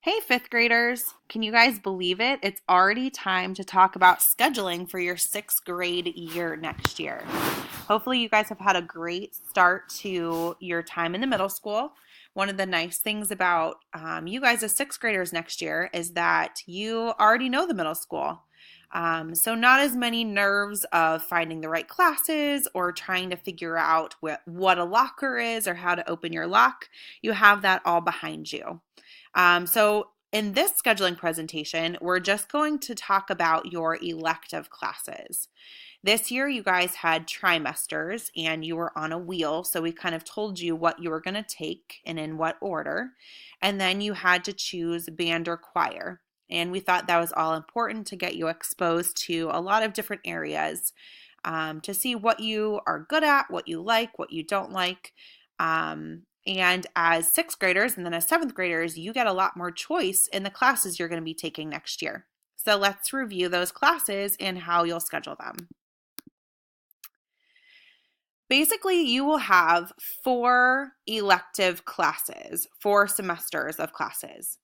Hey, fifth graders. Can you guys believe it? It's already time to talk about scheduling for your sixth grade year next year. Hopefully, you guys have had a great start to your time in the middle school. One of the nice things about you guys as sixth graders next year is that you already know the middle school. So, not as many nerves of finding the right classes or trying to figure out what a locker is or how to open your lock. You have that all behind you. So in this scheduling presentation, we're just going to talk about your elective classes. This year, you guys had trimesters and you were on a wheel, so we kind of told you what you were going to take and in what order. And then you had to choose band or choir. And we thought that was all important to get you exposed to a lot of different areas to see what you are good at, what you like, what you don't like. And as sixth graders and then as seventh graders, you get a lot more choice in the classes you're going to be taking next year. So let's review those classes and how you'll schedule them. Basically, you will have 4 elective classes, 4 semesters of classes.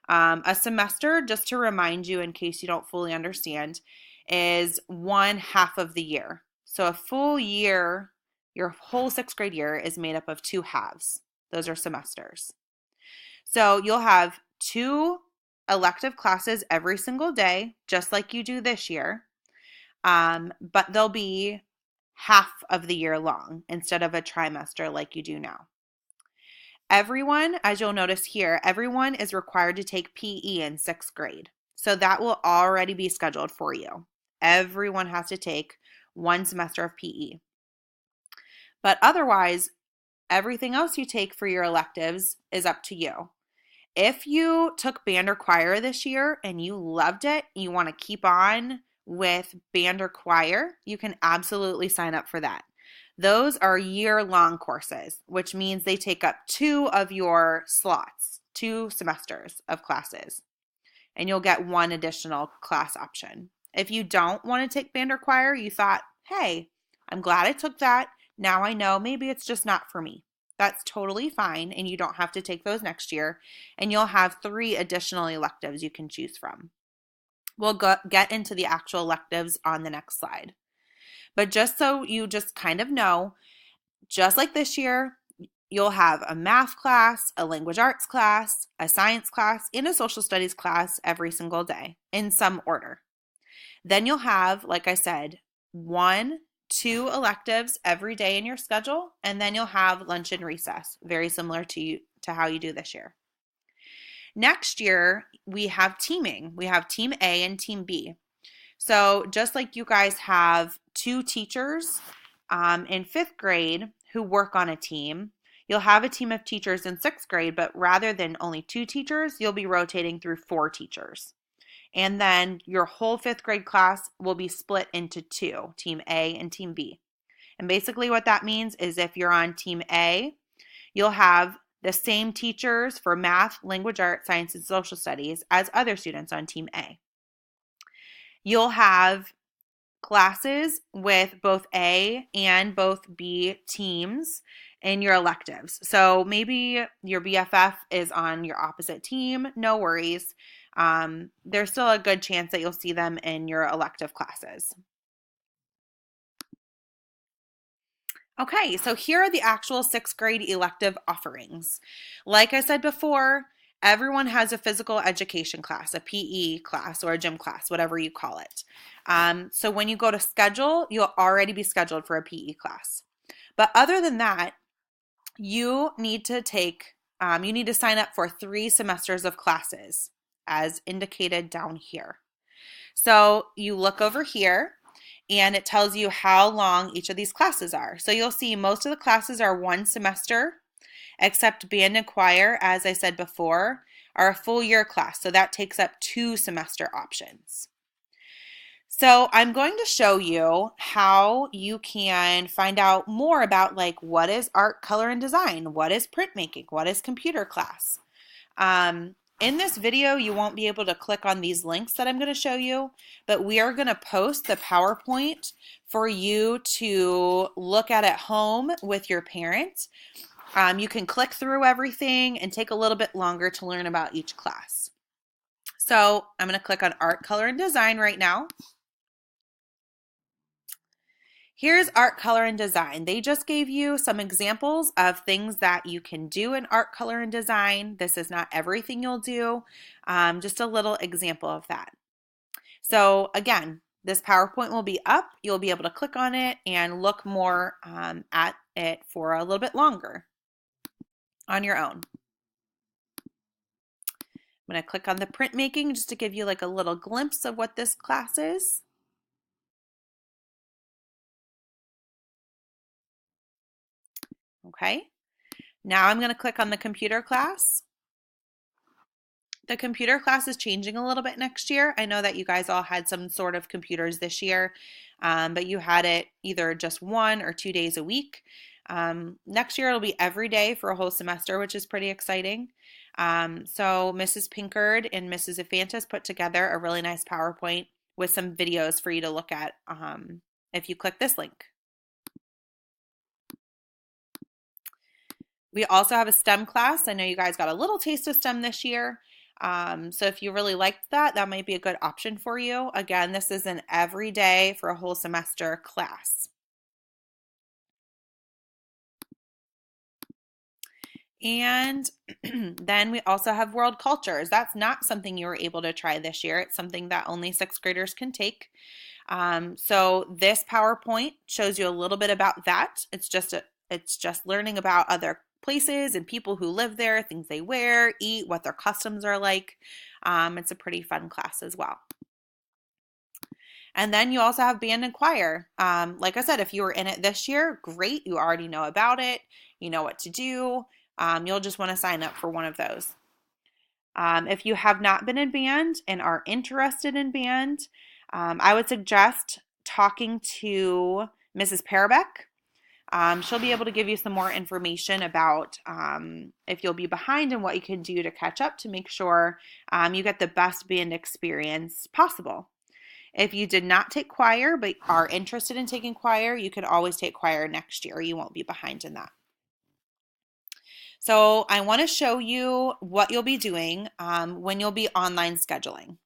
A semester, just to remind you in case you don't fully understand, is 1/2 of the year. So a full year, your whole sixth grade year is made up of 2 halves. Those are semesters. So you'll have 2 elective classes every single day, just like you do this year, but they'll be half of the year long instead of a trimester like you do now. Everyone, as you'll notice here, everyone is required to take PE in sixth grade. So that will already be scheduled for you. Everyone has to take 1 semester of PE. But otherwise, everything else you take for your electives is up to you. If you took band or choir this year and you loved it, you want to keep on with band or choir, you can absolutely sign up for that. Those are year-long courses, which means they take up 2 of your slots, 2 semesters of classes, and you'll get 1 additional class option. If you don't want to take band or choir, you thought, hey, I'm glad I took that. Now I know maybe it's just not for me. That's totally fine, and you don't have to take those next year, and you'll have 3 additional electives you can choose from. We'll get into the actual electives on the next slide. But just so you just kind of know, just like this year, you'll have a math class, a language arts class, a science class, and a social studies class every single day in some order. Then you'll have, like I said, 1, 2 electives every day in your schedule, and then you'll have lunch and recess, very similar to how you do this year. Next year, we have teaming. We have Team A and Team B. So just like you guys have 2 teachers in 5th grade who work on a team, you'll have a team of teachers in 6th grade, but rather than only 2 teachers, you'll be rotating through 4 teachers. And then your whole 5th grade class will be split into 2, Team A and Team B. And basically what that means is if you're on Team A, you'll have the same teachers for math, language arts, science, and social studies as other students on Team A. You'll have classes with both A and both B teams in your electives. So maybe your BFF is on your opposite team, no worries. There's still a good chance that you'll see them in your elective classes. Okay, so here are the actual 6th grade elective offerings. Like I said before, everyone has a physical education class, a PE class or a gym class, whatever you call it. So when you go to schedule, you'll already be scheduled for a PE class. But other than that, you need to sign up for 3 semesters of classes as indicated down here. So you look over here and it tells you how long each of these classes are. So you'll see most of the classes are 1 semester, except band and choir, as I said before, are a full year class. So that takes up 2 semester options. So I'm going to show you how you can find out more about like what is art, color, and design, what is printmaking, what is computer class. In this video, you won't be able to click on these links that I'm going to show you, but we are going to post the PowerPoint for you to look at home with your parents. You can click through everything and take a little bit longer to learn about each class. So I'm going to click on Art, Color, and Design right now. Here's Art, Color, and Design. They just gave you some examples of things that you can do in Art, Color, and Design. This is not everything you'll do, just a little example of that. So again, this PowerPoint will be up. You'll be able to click on it and look more at it for a little bit longer on your own. I'm going to click on the printmaking just to give you like a little glimpse of what this class is. Okay, now I'm going to click on the computer class. The computer class is changing a little bit next year. I know that you guys all had some sort of computers this year, but you had it either just 1 or 2 days a week. Next year it'll be every day for a whole semester, which is pretty exciting. So Mrs. Pinkard and Mrs. Efantis put together a really nice PowerPoint with some videos for you to look at if you click this link. We also have a STEM class. I know you guys got a little taste of STEM this year. So if you really liked that, that might be a good option for you. Again, this is an everyday for a whole semester class. And then we also have world cultures. That's not something you were able to try this year. It's something that only 6th graders can take. So this PowerPoint shows you a little bit about that. It's just learning about other places and people who live there, things they wear, eat, what their customs are like. It's a pretty fun class as well. And then you also have band and choir. Like I said, if you were in it this year, great. You already know about it. You know what to do. You'll just want to sign up for one of those. If you have not been in band and are interested in band, I would suggest talking to Mrs. Parabeck. She'll be able to give you some more information about if you'll be behind and what you can do to catch up to make sure you get the best band experience possible. If you did not take choir but are interested in taking choir, you can always take choir next year. You won't be behind in that. So I want to show you what you'll be doing when you'll be online scheduling.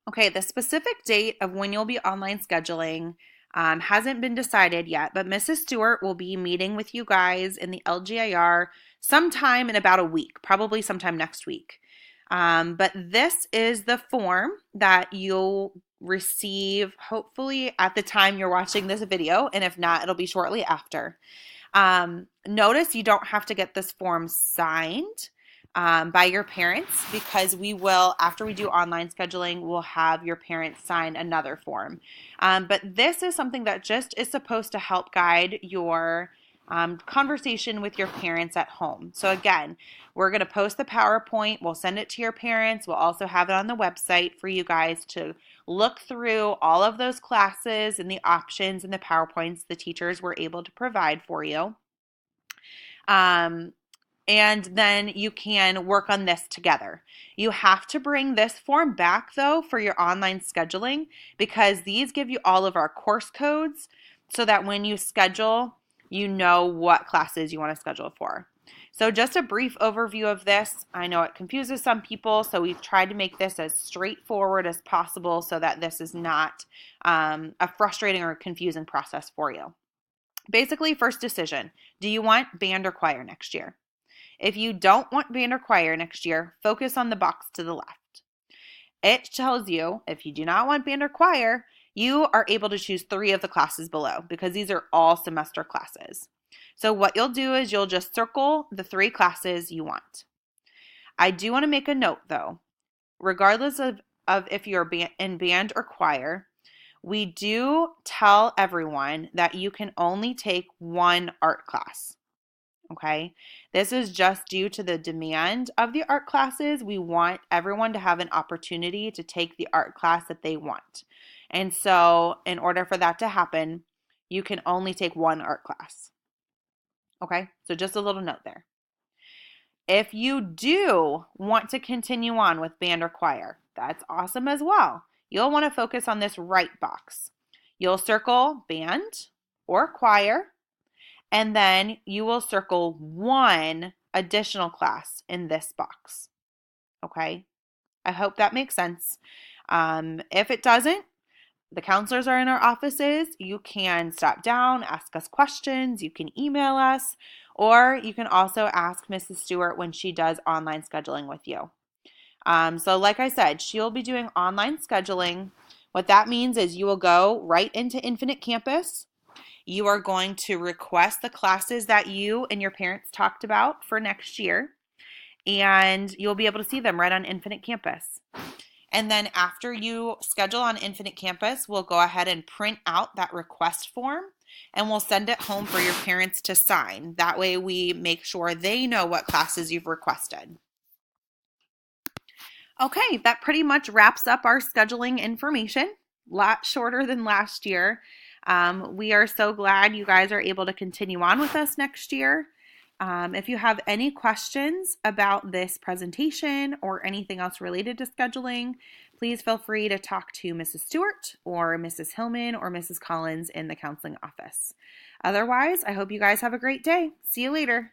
Okay, the specific date of when you'll be online scheduling hasn't been decided yet, but Mrs. Stewart will be meeting with you guys in the LGIR sometime in about a week, probably sometime next week. But this is the form that you'll receive hopefully at the time you're watching this video, and if not, it'll be shortly after. Notice you don't have to get this form signed by your parents because we will, after we do online scheduling, we'll have your parents sign another form. But this is something that just is supposed to help guide your conversation with your parents at home. So again, we're going to post the PowerPoint. We'll send it to your parents. We'll also have it on the website for you guys to look through all of those classes and the options and the PowerPoints the teachers were able to provide for you. And then you can work on this together. You have to bring this form back though for your online scheduling because these give you all of our course codes so that when you schedule, you know what classes you want to schedule for. So just a brief overview of this. I know it confuses some people, so we've tried to make this as straightforward as possible so that this is not a frustrating or confusing process for you. Basically, first decision, do you want band or choir next year? If you don't want band or choir next year, focus on the box to the left. It tells you if you do not want band or choir, you are able to choose 3 of the classes below because these are all semester classes. So what you'll do is you'll just circle the 3 classes you want. I do want to make a note though, regardless of if you're in band or choir, we do tell everyone that you can only take 1 art class. Okay, this is just due to the demand of the art classes. We want everyone to have an opportunity to take the art class that they want. And so in order for that to happen, you can only take 1 art class. Okay, so just a little note there. If you do want to continue on with band or choir, that's awesome as well. You'll want to focus on this right box. You'll circle band or choir, and then you will circle 1 additional class in this box. Okay? I hope that makes sense. If it doesn't, the counselors are in our offices. You can stop down, ask us questions. You can email us, or you can also ask Mrs. Stewart when she does online scheduling with you. So like I said, she'll be doing online scheduling. What that means is you will go right into Infinite Campus. You are going to request the classes that you and your parents talked about for next year, and you'll be able to see them right on Infinite Campus. And then after you schedule on Infinite Campus, we'll go ahead and print out that request form and we'll send it home for your parents to sign. That way we make sure they know what classes you've requested. Okay, that pretty much wraps up our scheduling information. A lot shorter than last year. We are so glad you guys are able to continue on with us next year. If you have any questions about this presentation or anything else related to scheduling, please feel free to talk to Mrs. Stewart or Mrs. Hillman or Mrs. Collins in the counseling office. Otherwise, I hope you guys have a great day. See you later.